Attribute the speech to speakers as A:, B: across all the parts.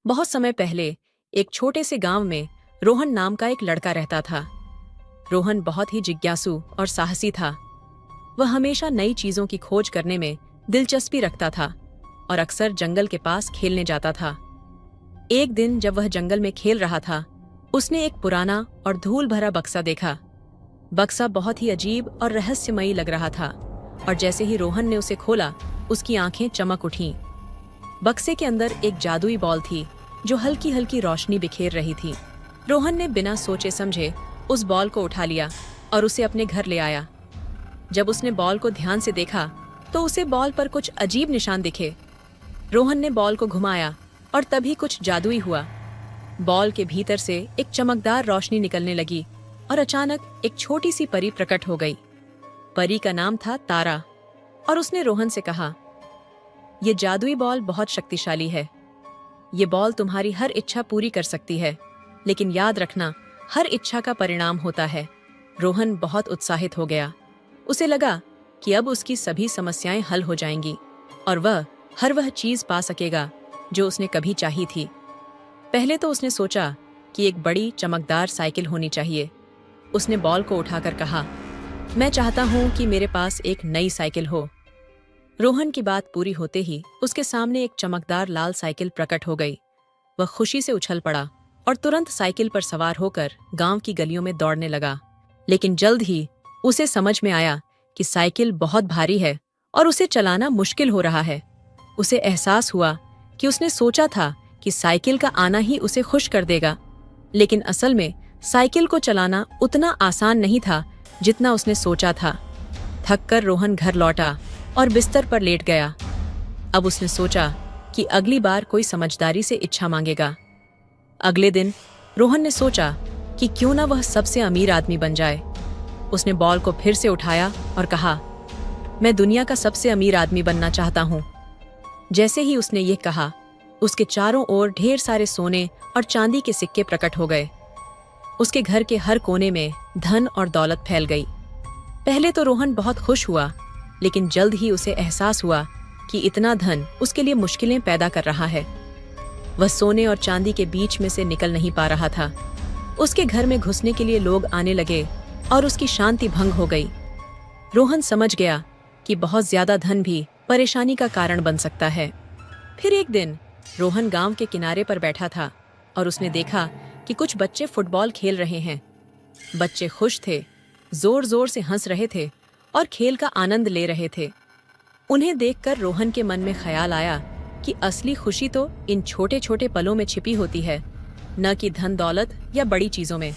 A: बहुत समय पहले एक छोटे से गांव में रोहन नाम का एक लड़का रहता था। रोहन बहुत ही जिज्ञासु और साहसी था। वह हमेशा नई चीजों की खोज करने में दिलचस्पी रखता था और अक्सर जंगल के पास खेलने जाता था। एक दिन जब वह जंगल में खेल रहा था, उसने एक पुराना और धूल भरा बक्सा देखा। बक्सा बहुत ही अजीब और रहस्यमयी लग रहा था और जैसे ही रोहन ने उसे खोला, उसकी आंखें चमक उठीं। बक्से के अंदर एक जादुई बॉल थी जो हल्की हल्की रोशनी बिखेर रही थी। रोहन ने बिना सोचे समझे उस बॉल को उठा लिया और उसे अपने घर ले आया। जब उसने बॉल को ध्यान से देखा तो उसे बॉल पर कुछ अजीब निशान दिखे। रोहन ने बॉल को घुमाया और तभी कुछ जादुई हुआ। बॉल के भीतर से एक चमकदार रोशनी निकलने लगी और अचानक एक छोटी सी परी प्रकट हो गई। परी का नाम था तारा और उसने रोहन से कहा, ये जादुई बॉल बहुत शक्तिशाली है। ये बॉल तुम्हारी हर इच्छा पूरी कर सकती है, लेकिन याद रखना, हर इच्छा का परिणाम होता है। रोहन बहुत उत्साहित हो गया। उसे लगा कि अब उसकी सभी समस्याएं हल हो जाएंगी और वह चीज पा सकेगा जो उसने कभी चाही थी। पहले तो उसने सोचा कि एक बड़ी चमकदार साइकिल होनी चाहिए। उसने बॉल को उठाकर कहा, मैं चाहता हूं कि मेरे पास एक नई साइकिल हो। रोहन की बात पूरी होते ही उसके सामने एक चमकदार लाल साइकिल प्रकट हो गई। वह खुशी से उछल पड़ा और तुरंत साइकिल पर सवार होकर गांव की गलियों में दौड़ने लगा। लेकिन जल्द ही उसे समझ में आया कि साइकिल बहुत भारी है और उसे चलाना मुश्किल हो रहा है। उसे एहसास हुआ कि उसने सोचा था कि साइकिल का आना ही उसे खुश कर देगा, लेकिन असल में साइकिल को चलाना उतना आसान नहीं था जितना उसने सोचा था। थक कर रोहन घर लौटा और बिस्तर पर लेट गया। अब उसने सोचा कि अगली बार कोई समझदारी से इच्छा मांगेगा। अगले दिन रोहन ने सोचा कि क्यों ना वह सबसे अमीर आदमी बन जाए। उसने बॉल को फिर से उठाया और कहा, मैं दुनिया का सबसे अमीर आदमी बनना चाहता हूँ। जैसे ही उसने ये कहा, उसके चारों ओर ढेर सारे सोने और चांदी के सिक्के प्रकट हो गए। उसके घर के हर कोने में धन और दौलत फैल गई। पहले तो रोहन बहुत खुश हुआ, लेकिन जल्द ही उसे एहसास हुआ कि इतना धन उसके लिए मुश्किलें पैदा कर रहा है। वह सोने और चांदी के बीच में से निकल नहीं पा रहा था। उसके घर में घुसने के लिए लोग आने लगे और उसकी शांति भंग हो गई। रोहन समझ गया कि बहुत ज्यादा धन भी परेशानी का कारण बन सकता है। फिर एक दिन रोहन गांव के किनारे पर बैठा था और उसने देखा कि कुछ बच्चे फुटबॉल खेल रहे हैं। बच्चे खुश थे, जोर जोर से हंस रहे थे और खेल का आनंद ले रहे थे। उन्हें देखकर रोहन के मन में ख्याल आया कि असली खुशी तो इन छोटे छोटे पलों में छिपी होती है, न कि धन दौलत या बड़ी चीजों में।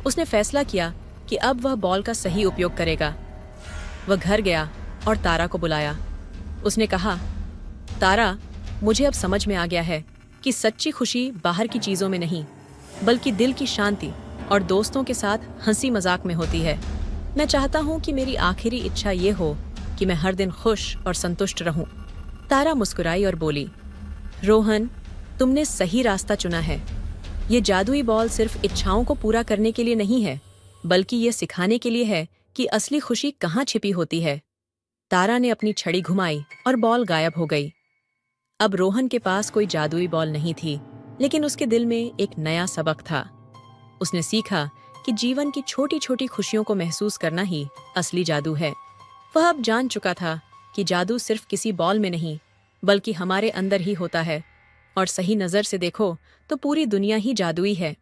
A: उसने फैसला किया कि अब वह बॉल का सही उपयोग करेगा। वह घर गया और तारा को बुलाया। उसने कहा, तारा, मुझे अब समझ में आ गया है कि सच्ची खुशी बाहर की चीजों में नहीं, बल्कि दिल की शांति और दोस्तों के साथ हंसी मजाक में होती है। मैं चाहता हूँ कि मेरी आखिरी इच्छा ये हो कि मैं हर दिन खुश और संतुष्ट रहूं। तारा मुस्कुराई और बोली, रोहन, तुमने सही रास्ता चुना है। ये जादुई बॉल सिर्फ इच्छाओं को पूरा करने के लिए नहीं है, बल्कि ये सिखाने के लिए है कि असली खुशी कहाँ छिपी होती है। तारा ने अपनी छड़ी घुमाई और बॉल गायब हो गई। अब रोहन के पास कोई जादुई बॉल नहीं थी, लेकिन उसके दिल में एक नया सबक था। उसने सीखा कि जीवन की छोटी छोटी खुशियों को महसूस करना ही असली जादू है। वह अब जान चुका था कि जादू सिर्फ किसी बॉल में नहीं, बल्कि हमारे अंदर ही होता है, और सही नजर से देखो तो पूरी दुनिया ही जादुई है।